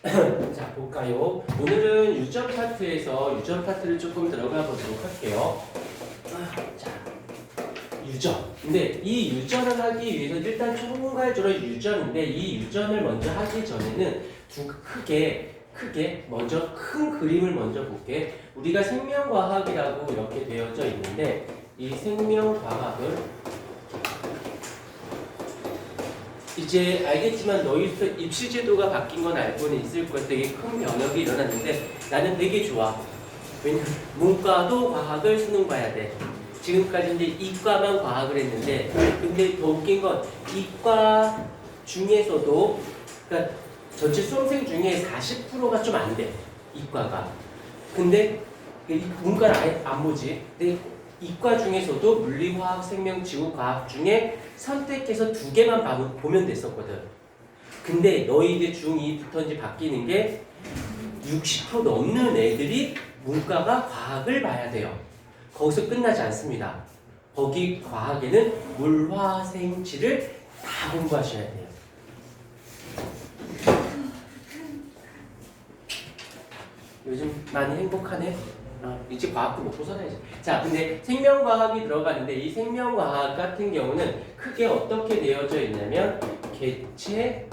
자, 볼까요? 오늘은 유전 파트에서 유전 파트를 조금 들어가 보도록 할게요. 자, 유전. 근데 이 유전을 하기 위해서 일단 총괄적으로 유전인데 이 유전을 먼저 하기 전에는 크게 먼저 큰 그림을 먼저 볼게. 우리가 생명과학이라고 이렇게 되어져 있는데 이 생명과학을 이제 알겠지만 너희들 입시 제도가 바뀐 건 알고는 있을 거야. 되게 큰 변혁이 일어났는데 나는 되게 좋아. 왜냐면 문과도 과학을 수능 봐야 돼. 지금까지 이제 이과만 과학을 했는데 근데 더 웃긴 건 이과 중에서도 그러니까 전체 수험생 중에 40%가 좀 안 돼. 이과가. 근데 문과는 아예 안 보지. 근데 이과 중에서도 물리, 화학, 생명, 지구, 과학 중에 선택해서 2개만 보면 됐었거든. 근데 너희들 중2부터 이제 바뀌는 게 60% 넘는 애들이 문과가 과학을 봐야 돼요. 거기서 끝나지 않습니다. 거기 과학에는 물, 화, 생, 지를 다 공부하셔야 돼요. 요즘 많이 행복하네. 이제 과학도 먹고 살아야지. 자, 근데 생명과학이 들어가는데 이 생명과학 같은 경우는 크게 어떻게 되어져 있냐면 개체,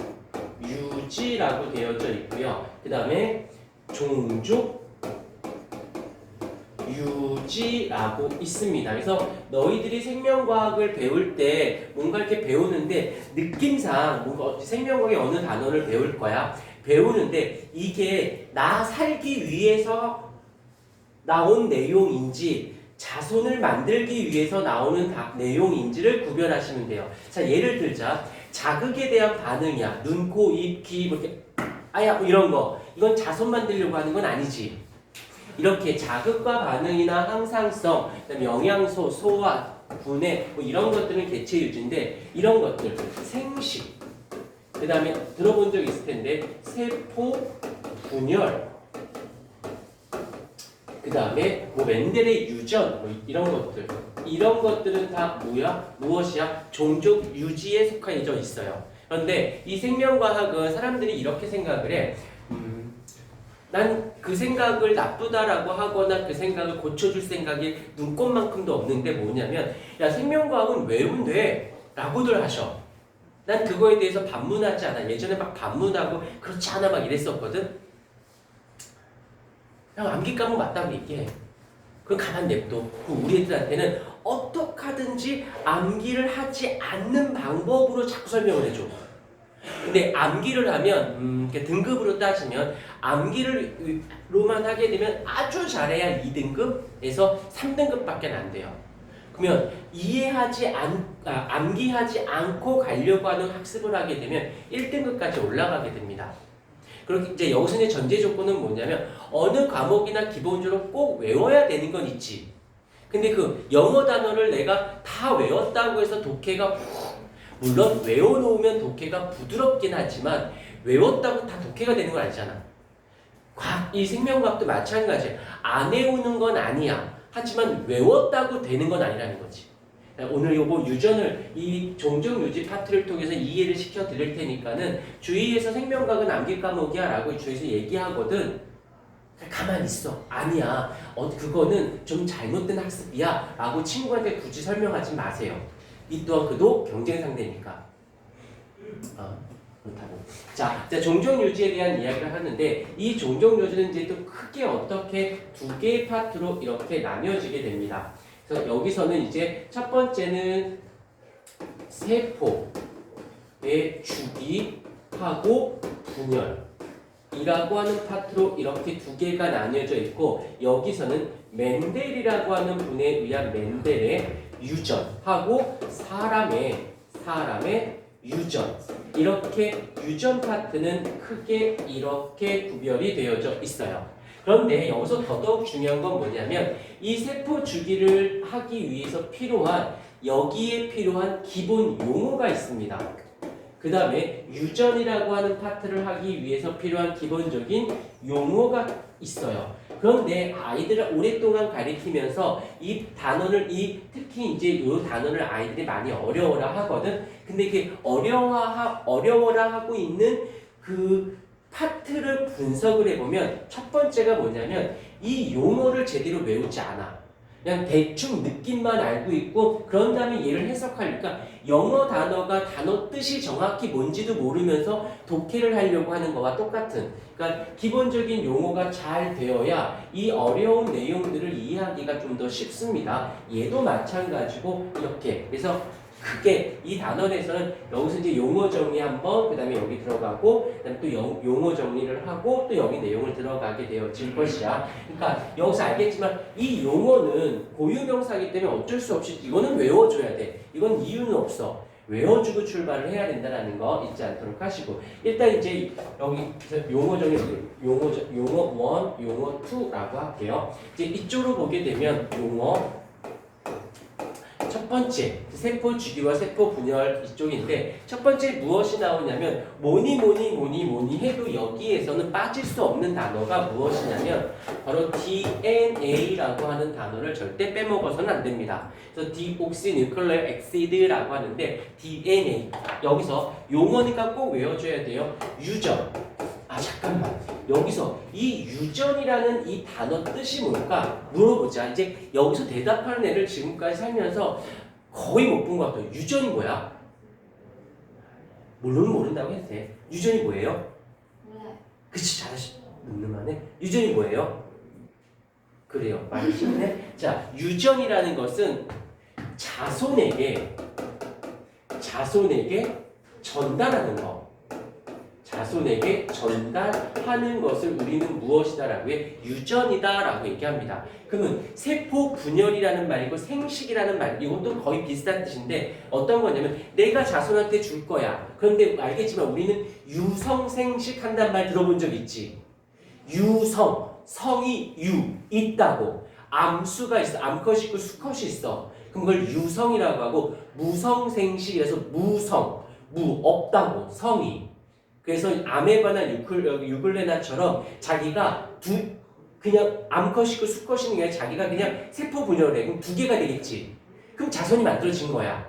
유지라고 되어져 있고요. 그 다음에 종족, 유지라고 있습니다. 그래서 너희들이 생명과학을 배울 때 뭔가 이렇게 배우는데 느낌상 뭔가 생명과학의 어느 단어를 배울 거야. 배우는데 이게 나 살기 위해서 나온 내용인지 자손을 만들기 위해서 나오는 내용인지를 구별하시면 돼요. 자, 예를 들자. 자극에 대한 반응이야. 눈, 코, 입, 귀 이렇게 아야 뭐 이런 거. 이건 자손 만들려고 하는 건 아니지. 이렇게 자극과 반응이나 항상성, 그다음에 영양소, 소화, 분해 뭐 이런 것들은 개체 유지인데 이런 것들 생식, 그 다음에 들어본 적 있을 텐데 세포, 분열, 그 다음에 뭐 멘델의 유전 뭐 이런 것들은 다 뭐야? 무엇이야? 종족 유지에 속하여 있어요. 그런데 이 생명과학은 사람들이 이렇게 생각을 해. 난 그 생각을 나쁘다라고 하거나 그 생각을 고쳐줄 생각이 눈꼽만큼도 없는데 뭐냐면 야 생명과학은 외운돼 라고들 하셔. 난 그거에 대해서 반문하지 않아. 예전에 막 반문하고 그렇지 않아 막 이랬었거든. 그냥 암기 과목 맞다고 얘기해. 그럼 가만 냅둬. 우리 애들한테는 어떻게 하든지 암기를 하지 않는 방법으로 자꾸 설명을 해줘. 근데 암기를 하면 등급으로 따지면 암기를로만 하게 되면 아주 잘해야 2등급에서 3등급밖에 안 돼요. 그러면 암기하지 않고 가려고 하는 학습을 하게 되면 1등급까지 올라가게 됩니다. 그렇게 이제 여기서 이제 전제 조건은 뭐냐면 어느 과목이나 기본적으로 꼭 외워야 되는 건 있지. 근데 그 영어 단어를 내가 다 외웠다고 해서 독해가 물론 외워놓으면 독해가 부드럽긴 하지만 외웠다고 다 독해가 되는 건 아니잖아. 이 생명과학도 마찬가지야. 안 외우는 건 아니야. 하지만 외웠다고 되는 건 아니라는 거지. 오늘 요거 유전을 이 종족 유지 파트를 통해서 이해를 시켜 드릴 테니까는 주위에서 생명과학은 암기 과목이야 라고 주위에서 얘기하거든. 가만히 있어. 아니야. 그거는 좀 잘못된 학습이야 라고 친구한테 굳이 설명하지 마세요. 이 또한 그도 경쟁 상대니까. 그렇다고. 자, 종족 유지에 대한 이야기를 하는데 이 종족 유지는 이제 또 크게 어떻게 2개의 파트로 이렇게 나뉘어지게 됩니다. 그래서 여기서는 이제 첫 번째는 세포의 주기하고 분열이라고 하는 파트로 이렇게 2개가 나뉘어져 있고 여기서는 멘델이라고 하는 분에 의한 멘델의 유전하고 사람의 유전 이렇게 유전 파트는 크게 이렇게 구별이 되어져 있어요. 그런데 여기서 더더욱 중요한 건 뭐냐면 이 세포 주기를 하기 위해서 여기에 필요한 기본 용어가 있습니다. 그 다음에 유전이라고 하는 파트를 하기 위해서 필요한 기본적인 용어가 있어요. 그런데 아이들을 오랫동안 가리키면서 이 단어를 특히 이제 이 단어를 아이들이 많이 어려워라 하거든. 근데 이게 어려워라 하고 있는 그 파트를 분석을 해보면 첫 번째가 뭐냐면 이 용어를 제대로 외우지 않아. 그냥 대충 느낌만 알고 있고 그런 다음에 얘를 해석하니까 영어 단어가 단어 뜻이 정확히 뭔지도 모르면서 독해를 하려고 하는 거와 똑같은, 그러니까 기본적인 용어가 잘 되어야 이 어려운 내용들을 이해하기가 좀 더 쉽습니다. 얘도 마찬가지고 이렇게. 그래서 크게 이 단원에서는 여기서 이제 용어 정리 한번, 그 다음에 여기 들어가고, 그 다음에 또 용어 정리를 하고, 또 여기 내용을 들어가게 되어질 것이야. 그러니까 여기서 알겠지만 이 용어는 고유명사이기 때문에 어쩔 수 없이 이거는 외워줘야 돼. 이건 이유는 없어. 외워주고 출발을 해야 된다는 거 잊지 않도록 하시고, 일단 이제 여기 용어 정리, 용어 1, 용어 2라고 할게요. 이제 이쪽으로 보게 되면 용어 첫 번째, 세포 주기와 세포 분열 이쪽인데 첫 번째 무엇이 나오냐면 뭐니 해도 여기에서는 빠질 수 없는 단어가 무엇이냐면 바로 DNA라고 하는 단어를 절대 빼먹어서는 안 됩니다. 그래서 디옥시뉴클레어 엑시드라고 하는데 DNA, 여기서 용어니까 꼭 외워줘야 돼요. 유전. 잠깐만. 여기서 이 유전이라는 이 단어 뜻이 뭘까 물어보자. 이제 여기서 대답하는 애를 지금까지 살면서 거의 못 본 것 같아요. 유전이 뭐야? 물론 모른다고 해도 돼. 유전이 뭐예요? 그치, 잘하시. 늠름하네. 유전이 뭐예요? 그래요. 많이 쉽네. 자, 유전이라는 것은 자손에게 전달하는 거. 자손에게 전달하는 것을 우리는 무엇이다라고 해? 유전이다라고 얘기합니다. 그러면 세포 분열이라는 말이고 생식이라는 말, 이것도 거의 비슷한 뜻인데 어떤 거냐면 내가 자손한테 줄 거야. 그런데 알겠지만 우리는 유성생식 한단 말 들어본 적 있지? 유성, 성이 있다고. 암수가 있어. 암컷이 있고 수컷이 있어. 그럼 그걸 유성이라고 하고, 무성생식이라서 없다고, 성이. 그래서 아메바나 유글레나처럼 자기가 그냥 암컷이 있고 수컷이 있는 게 아니라 자기가 그냥 세포 분열을 해. 그럼 2개가 되겠지. 그럼 자손이 만들어진 거야.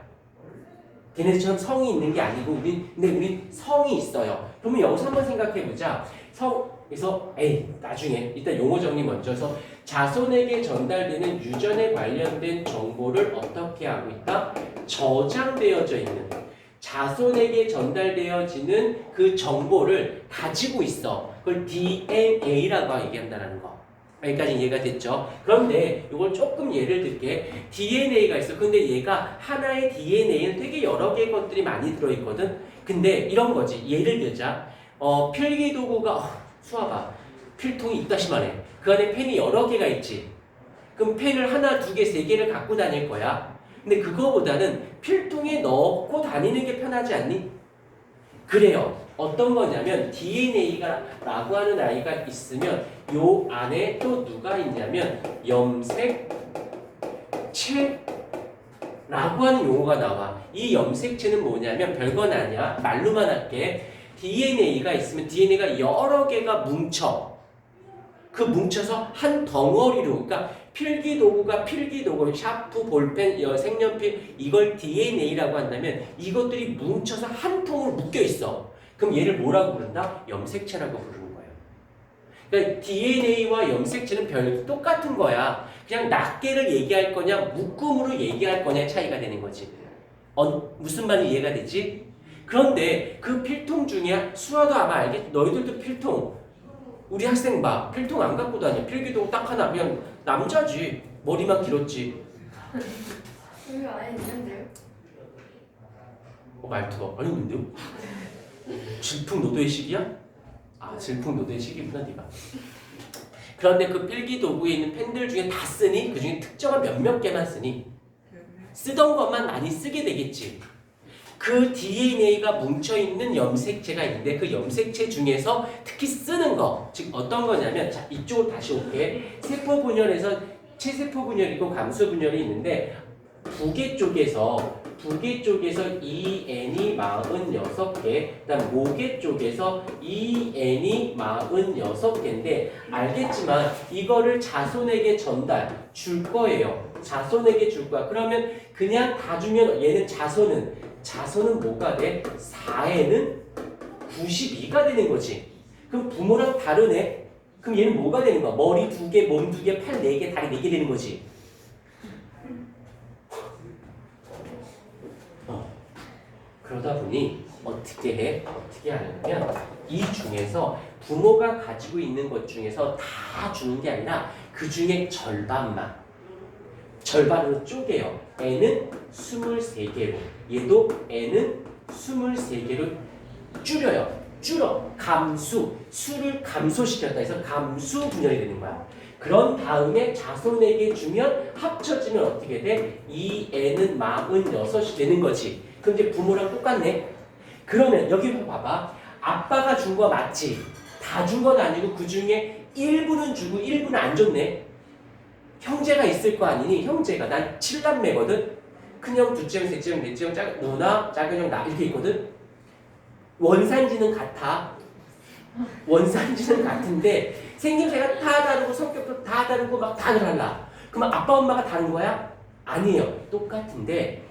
걔네들처럼 성이 있는 게 아니고 근데 우린 성이 있어요. 그러면 여기서 한번 생각해보자. 그래서 나중에 일단 용어 정리 먼저서 자손에게 전달되는 유전에 관련된 정보를 어떻게 하고 있다? 저장되어져 있는, 자손에게 전달되어지는 그 정보를 가지고 있어. 그걸 DNA라고 얘기한다는 거. 여기까지 이해가 됐죠? 그런데 이걸 조금 예를 들게. DNA가 있어. 근데 얘가 하나의 DNA는 되게 여러 개의 것들이 많이 들어있거든. 근데 이런 거지. 예를 들자. 필기도구가 수아봐. 필통이 있다시만 해. 그 안에 펜이 여러 개가 있지. 그럼 펜을 하나, 2개, 3개를 갖고 다닐 거야. 근데 그거보다는 필통에 넣고 다니는 게 편하지 않니? 그래요. 어떤 거냐면 DNA라고 하는 아이가 있으면 요 안에 또 누가 있냐면 염색체라고 하는 용어가 나와. 이 염색체는 뭐냐면 별건 아니야. 말로만 할게. DNA가 있으면 DNA가 여러 개가 뭉쳐서 한 덩어리로, 그러니까 필기도구가 필기도구, 샤프, 볼펜, 색연필, 이걸 DNA라고 한다면 이것들이 뭉쳐서 한 통으로 묶여 있어. 그럼 얘를 뭐라고 부른다? 염색체라고 부르는 거예요. 그러니까 DNA와 염색체는 똑같은 거야. 그냥 낱개를 얘기할 거냐, 묶음으로 얘기할 거냐 차이가 되는 거지. 무슨 말이 이해가 되지? 그런데 그 필통 중에 수아도 아마 알겠지? 너희들도 필통. 우리 학생 봐. 필통 안 갖고 다녀. 필기도구 딱 하나. 그냥 남자지. 머리만 길었지. 여기 안에 있는데요? 말투가. 아니 근데요? 질풍노도의 시기야? 질풍노도의 시기구나 네가. 그런데 그 필기도구에 있는 펜들 중에 다 쓰니? 그 중에 특정한 몇몇 개만 쓰니? 쓰던 것만 많이 쓰게 되겠지. 그 DNA가 뭉쳐있는 염색체가 있는데 그 염색체 중에서 특히 쓰는 거, 즉 어떤 거냐면, 자 이쪽으로 다시 올게. 세포 분열에서 체세포 분열이고 감수 분열이 있는데 부계 쪽에서 EN이 46개, 그다음 모계 쪽에서 EN이 46개인데 알겠지만 이거를 자손에게 줄 거예요. 자손에게 줄 거야. 그러면 그냥 다 주면 얘는 자손은 뭐가 돼? 4에는 92가 되는 거지. 그럼 부모랑 다르네? 그럼 얘는 뭐가 되는 거야? 머리 2개, 몸 2개, 팔 4개, 다리 4개 되는 거지. 그러다 보니 어떻게 하냐면 이 중에서 부모가 가지고 있는 것 중에서 다 주는 게 아니라 그 중에 절반으로 쪼개요. N은 23개로, 얘도 N은 23개로 줄여. 수를 감소시켰다 해서 감수 분열이 되는 거야. 그런 다음에 자손에게 주면 합쳐지면 어떻게 돼? 이 N은 46이 되는 거지. 그럼 이제 부모랑 똑같네. 그러면 여기 봐봐. 아빠가 준 거 맞지? 다 준 건 아니고 그 중에 일부는 주고 일부는 안 줬네. 형제가 있을 거 아니니? 형제가 난 7남매거든. 큰형, 둘째형, 셋째형, 넷째형, 누나, 작은형, 나 이렇게 있거든. 원산지는 같은데 생김새가 다 다르고 성격도 다 다르고 막 다 달라. 그러면 아빠 엄마가 다른 거야? 아니에요. 똑같은데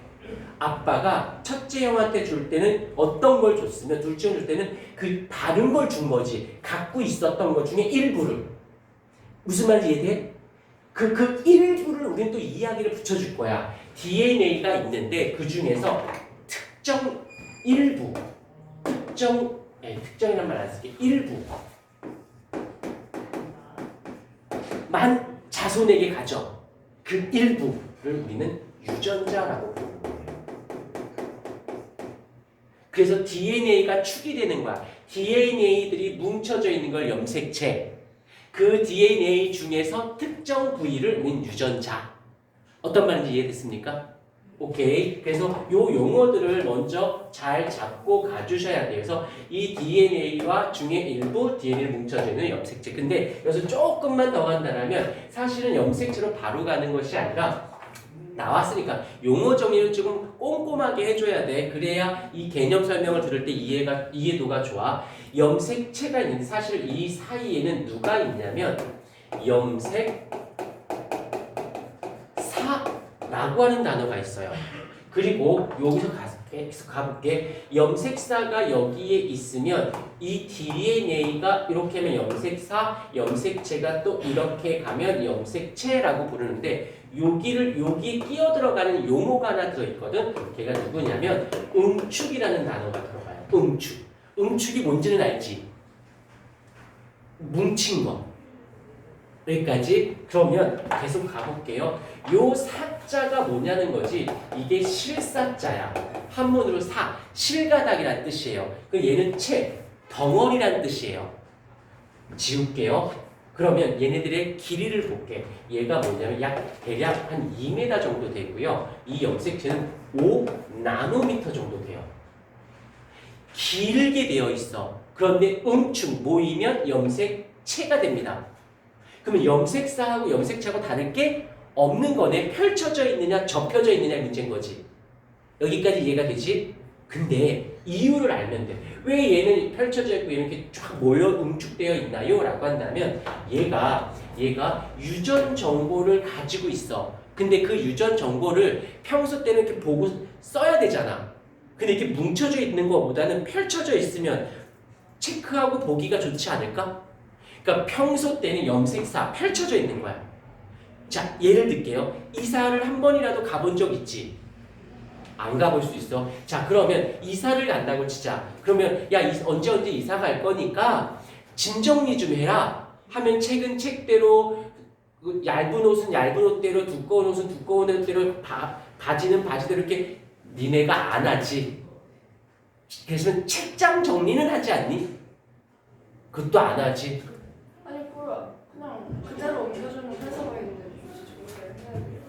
아빠가 첫째 형한테 줄 때는 어떤 걸 줬으면 둘째 형 줄 때는 그 다른 걸 준 거지. 갖고 있었던 것 중에 일부를. 무슨 말인지 이해돼? 그 일부를 우리는 또 이야기를 붙여줄 거야. DNA가 있는데 그 중에서 특정 일부, 특정이란 말 안 쓸게. 일부만 자손에게 가져. 그 일부를 우리는 유전자라고 부르는 거예요. 그래서 DNA가 축이 되는 거야. DNA들이 뭉쳐져 있는 걸 염색체. 그 DNA 중에서 특정 부위를 우린 유전자. 어떤 말인지 이해됐습니까? 오케이. 그래서 요 용어들을 먼저 잘 잡고 가주셔야 돼요. 그래서 이 DNA와 중에 일부 DNA를 뭉쳐져 있는 염색체. 근데 여기서 조금만 더 간다면 사실은 염색체로 바로 가는 것이 아니라 나왔으니까 용어 정리를 조금 꼼꼼하게 해줘야 돼. 그래야 이 개념 설명을 들을 때 이해도가 좋아. 염색체가 있는데 사실 이 사이에는 누가 있냐면 염색사라고 하는 단어가 있어요. 그리고 여기서 가볼게. 염색사가 여기에 있으면 이 DNA가 이렇게 하면 염색사, 염색체가 또 이렇게 가면 염색체라고 부르는데 여기 끼어들어가는 용어가 하나 들어있거든. 걔가 누구냐면 응축이라는 단어가 들어가요. 응축이 뭔지는 알지? 뭉친 거. 여기까지. 그러면 계속 가볼게요. 요 사자가 뭐냐는 거지. 이게 실사자야. 한문으로 실가닥이란 뜻이에요. 그 얘는 덩어리란 뜻이에요. 지울게요. 그러면 얘네들의 길이를 볼게. 얘가 뭐냐면 대략 한 2m 정도 되고요. 이 염색체는 5나노미터 정도 돼요. 길게 되어 있어. 그런데 응축 모이면 염색체가 됩니다. 그러면 염색사하고 염색체하고 다를 게 없는 거네. 펼쳐져 있느냐 접혀져 있느냐 문제인 거지. 여기까지 이해가 되지? 근데 이유를 알면 돼. 왜 얘는 펼쳐져 있고 이렇게 쫙 모여 응축되어 있나요? 라고 한다면 얘가 유전 정보를 가지고 있어. 근데 그 유전 정보를 평소 때는 이렇게 보고 써야 되잖아. 근데 이렇게 뭉쳐져 있는 것보다는 펼쳐져 있으면 체크하고 보기가 좋지 않을까? 그러니까 평소 때는 염색사 펼쳐져 있는 거야. 자, 예를 들게요. 이사를 한 번이라도 가본 적 있지? 안 가볼 수 있어. 자, 그러면 이사를 간다고 치자. 그러면 야, 언제 이사 갈 거니까 짐 정리 좀 해라 하면 책은 책대로, 얇은 옷은 얇은 옷대로, 두꺼운 옷은 두꺼운 옷대로, 바지는 바지대로 이렇게 니네가 안 하지. 그래서 책장 정리는 하지 않니? 그것도 안 하지. 아니 뭐야 그냥 그대로 옮겨주는 회사가 있는데 굳이 정리를 해야 돼요?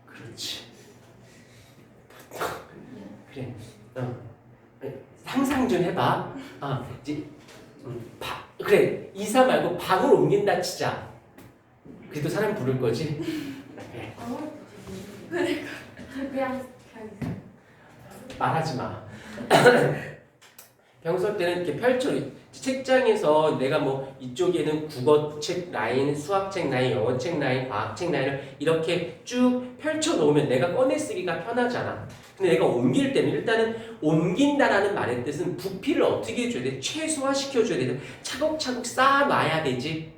그렇지. 그래. 상상 좀 해봐. 이제 그래. 이사 말고 방을 옮긴다 치자. 그래도 사람 부를 거지. 그래. 그러니까 그냥 말하지 마. 평소 때는 이렇게 펼쳐 책장에서 내가 뭐 이쪽에는 국어책 라인, 수학책 라인, 영어책 라인, 과학책 라인을 이렇게 쭉 펼쳐 놓으면 내가 꺼내 쓰기가 편하잖아. 근데 내가 옮길 때는 일단은 옮긴다라는 말의 뜻은 부피를 어떻게 해줘야 돼? 최소화시켜줘야 돼. 차곡차곡 쌓아놔야 되지.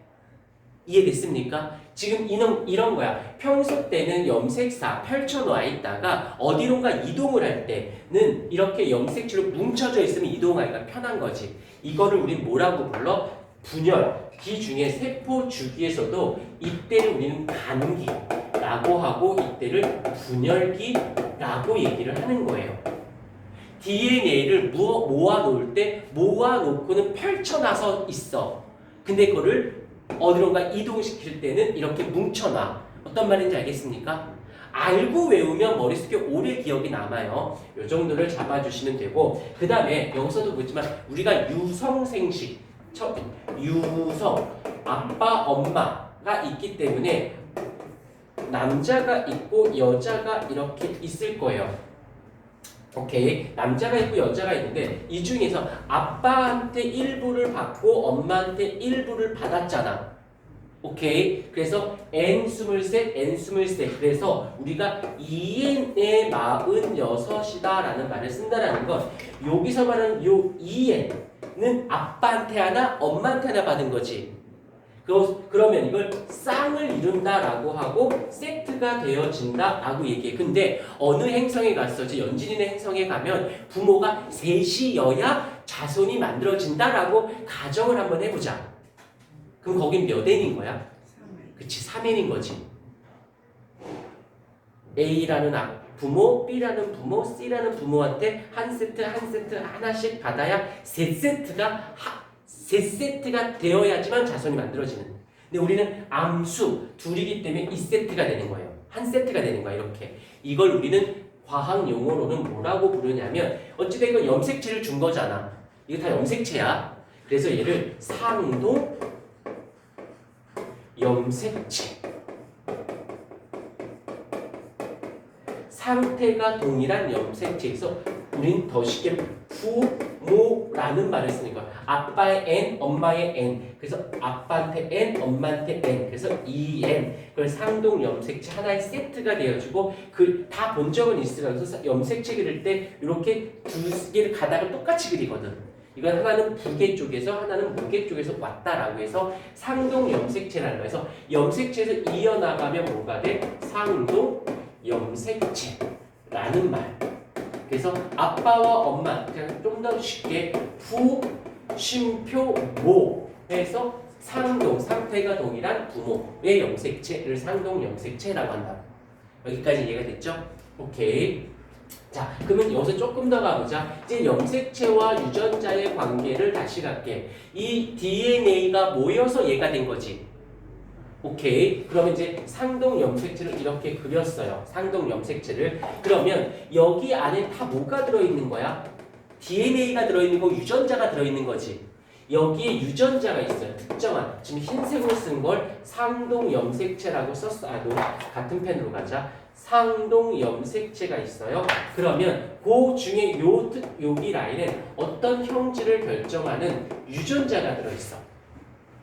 이해됐습니까? 지금 이런 거야. 평소 때는 염색사 펼쳐놓아 있다가 어디론가 이동을 할 때는 이렇게 염색체로 뭉쳐져 있으면 이동하기가 편한 거지. 이거를 우린 뭐라고 불러? 분열. 기 중에 세포 주기에서도 이때를 우리는 간기라고 하고 이때를 분열기라고 얘기를 하는 거예요. DNA를 모아놓을 때 모아놓고는 펼쳐놔서 있어. 근데 그거를 어디론가 이동시킬 때는 이렇게 뭉쳐놔. 어떤 말인지 알겠습니까? 알고 외우면 머릿속에 오래 기억이 남아요. 이 정도를 잡아주시면 되고 그 다음에 여기서도 보지만 우리가 유성생식 유성 아빠 엄마가 있기 때문에 남자가 있고 여자가 이렇게 있을 거예요. 오케이. 남자가 있고 여자가 있는데 이 중에서 아빠한테 일부를 받고 엄마한테 일부를 받았잖아. 오케이. 그래서 N23, N23. 그래서 우리가 2N의 46이다 라는 말을 쓴다라는 건 여기서 말하는 요 2N은 아빠한테 하나, 엄마한테 하나 받은 거지. 그러면 이걸 쌍을 이룬다라고 하고 세트가 되어진다라고 얘기해. 근데 어느 행성에 갔어? 연진이네 행성에 가면 부모가 셋이여야 자손이 만들어진다라고 가정을 한번 해보자. 그럼 거긴 몇 N인 거야? 3회. 그치, 3N인 거지. A라는 부모, B라는 부모, C라는 부모한테 한 세트 하나씩 받아야 세 세트가 되어야지만 자손이 만들어지는. 근데 우리는 암수 둘이기 때문에 2세트가 되는 거예요. 한 세트가 되는 거야, 이렇게. 이걸 우리는 과학 용어로는 뭐라고 부르냐면 어찌됐건 염색체를 준 거잖아. 이거 다 염색체야. 그래서 얘를 상동 염색체. 상태가 동일한 염색체에서 우린 더 쉽게 부모라는 말을 쓰니까 아빠의 N, 엄마의 N. 그래서 아빠한테 N, 엄마한테 N. 그래서 2N. 그걸 상동 염색체 하나의 세트가 되어지고 그 다 본 적은 있으라. 그래서 염색체 그릴 때 이렇게 두 개를 가닥을 똑같이 그리거든. 이건 하나는 부계 쪽에서 하나는 무계 쪽에서 왔다라고 해서 상동 염색체라는 거에서 염색체에서 이어나가면 뭐가 돼? 상동 염색체라는 말. 그래서 아빠와 엄마 그냥 좀 더 쉽게 부, 쉼표, 모 해서 상동, 상태가 동일한 부모의 염색체를 상동 염색체라고 한다. 여기까지 이해가 됐죠? 오케이. 자, 그러면 여기서 조금 더 가보자. 이제 염색체와 유전자의 관계를 다시 갈게. 이 DNA가 모여서 얘가 된 거지. 오케이. 그러면 이제 상동 염색체를 이렇게 그렸어요. 상동 염색체를. 그러면 여기 안에 다 뭐가 들어있는 거야? DNA가 들어있는 거, 유전자가 들어있는 거지. 여기에 유전자가 있어요. 특정한. 지금 흰색으로 쓴 걸 상동 염색체라고 썼어. 같은 펜으로 가자. 상동 염색체가 있어요. 그러면 그 중에 여기 라인에 어떤 형질을 결정하는 유전자가 들어있어.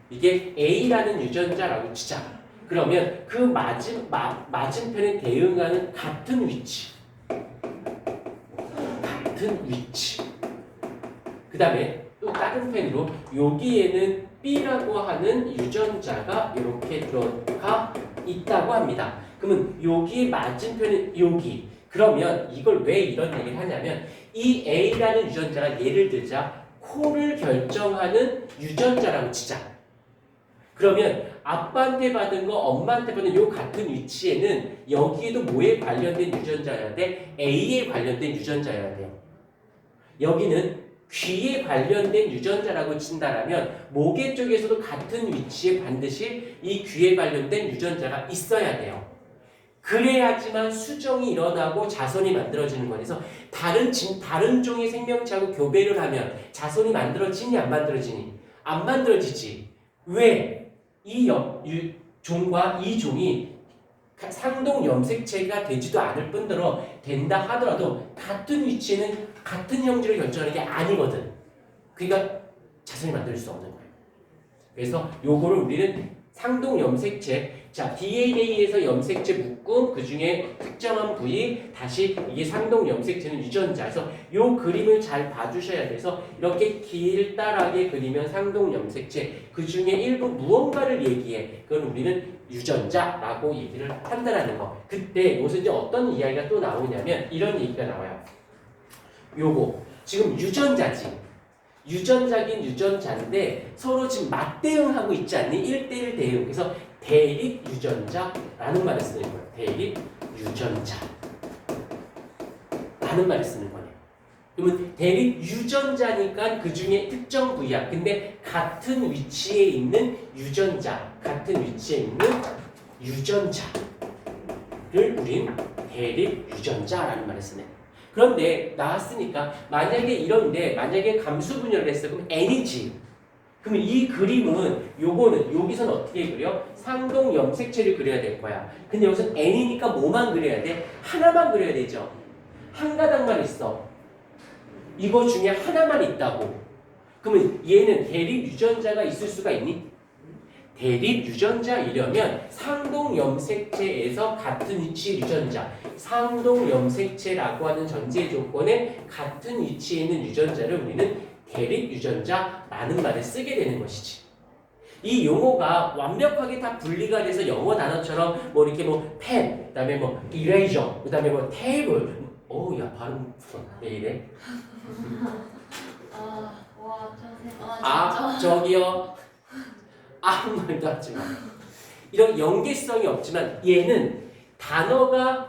이게 A라는 유전자라고 치자. 그러면 그 맞은편에 대응하는 같은 위치. 그 다음에 또 다른 펜으로 여기에는 B라고 하는 유전자가 이렇게 들어가 있다고 합니다. 그러면 여기 맞은편에 여기. 그러면 이걸 왜 이런 얘기를 하냐면 이 A라는 유전자가 예를 들자 코를 결정하는 유전자라고 치자. 그러면 아빠한테 받은 거 엄마한테 받은 요 같은 위치에는 여기에도 뭐에 관련된 유전자여야 돼? A에 관련된 유전자여야 돼요. 여기는 귀에 관련된 유전자라고 친다라면 모계 쪽에서도 같은 위치에 반드시 이 귀에 관련된 유전자가 있어야 돼요. 그래야지만 수정이 일어나고 자손이 만들어지는 거라서 다른 종의 생명체하고 교배를 하면 자손이 만들어지니 안 만들어지니? 안 만들어지지. 왜? 이 종과 이 종이 상동 염색체가 되지도 않을 뿐더러 된다 하더라도 같은 위치에는 같은 형질을 결정하는 게 아니거든. 그러니까 자손이 만들 수 없는 거예요. 그래서 요거를 우리는 상동 염색체 자, DNA에서 염색체 묶음, 그 중에 특정한 부위, 다시 이게 상동 염색체는 유전자. 그래서 요 그림을 잘 봐주셔야 돼서 이렇게 길다랗게 그리면 상동 염색체, 그 중에 일부 무언가를 얘기해. 그건 우리는 유전자라고 얘기를 한다라는 거. 그때 여기서 이제 어떤 이야기가 또 나오냐면 이런 얘기가 나와요. 요거 지금 유전자지. 유전자긴 유전자인데 서로 지금 맞대응하고 있지 않니? 1대1 대응. 그래서 대립 유전자라는 말을 쓰는 거예요. 대립 유전자 라는 말을 쓰는 거네요. 그러면 대립 유전자니까 그 중에 특정 부위야. 근데 같은 위치에 있는 유전자, 같은 위치에 있는 유전자를 우린 대립 유전자라는 말을 쓰네. 그런데 나왔으니까 만약에 감수 분열을 했어. 그럼 N이지. 그러면 이 그림은 요거는 여기서는 어떻게 그려? 상동 염색체를 그려야 될 거야. 근데 여기서 N이니까 뭐만 그려야 돼? 하나만 그려야 되죠. 한 가닥만 있어. 이거 중에 하나만 있다고. 그러면 얘는 대립 유전자가 있을 수가 있니? 대립 유전자이려면 상동 염색체에서 같은 위치 유전자, 상동 염색체라고 하는 전제 조건에 같은 위치에 있는 유전자를 우리는 대립 유전자라는 말을 쓰게 되는 것이지. 이 용어가 완벽하게 다 분리가 돼서 영어 단어처럼 뭐 이렇게 뭐 펜, 그다음에 뭐 eraser, 그다음에 뭐 테이블. 야 발음 왜 이래? 저기요. 아무 말도 하지 마. 이런 연계성이 없지만 얘는 단어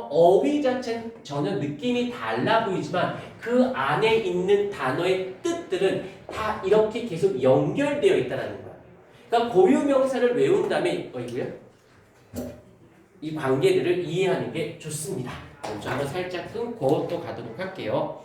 어휘 자체는 전혀 느낌이 달라 보이지만 그 안에 있는 단어의 뜻들은 다 이렇게 계속 연결되어 있다는 거야. 그러니까 고유명사를 외운 다음에 이 관계들을 이해하는 게 좋습니다. 먼저 한번 살짝 끊고 또 가도록 할게요.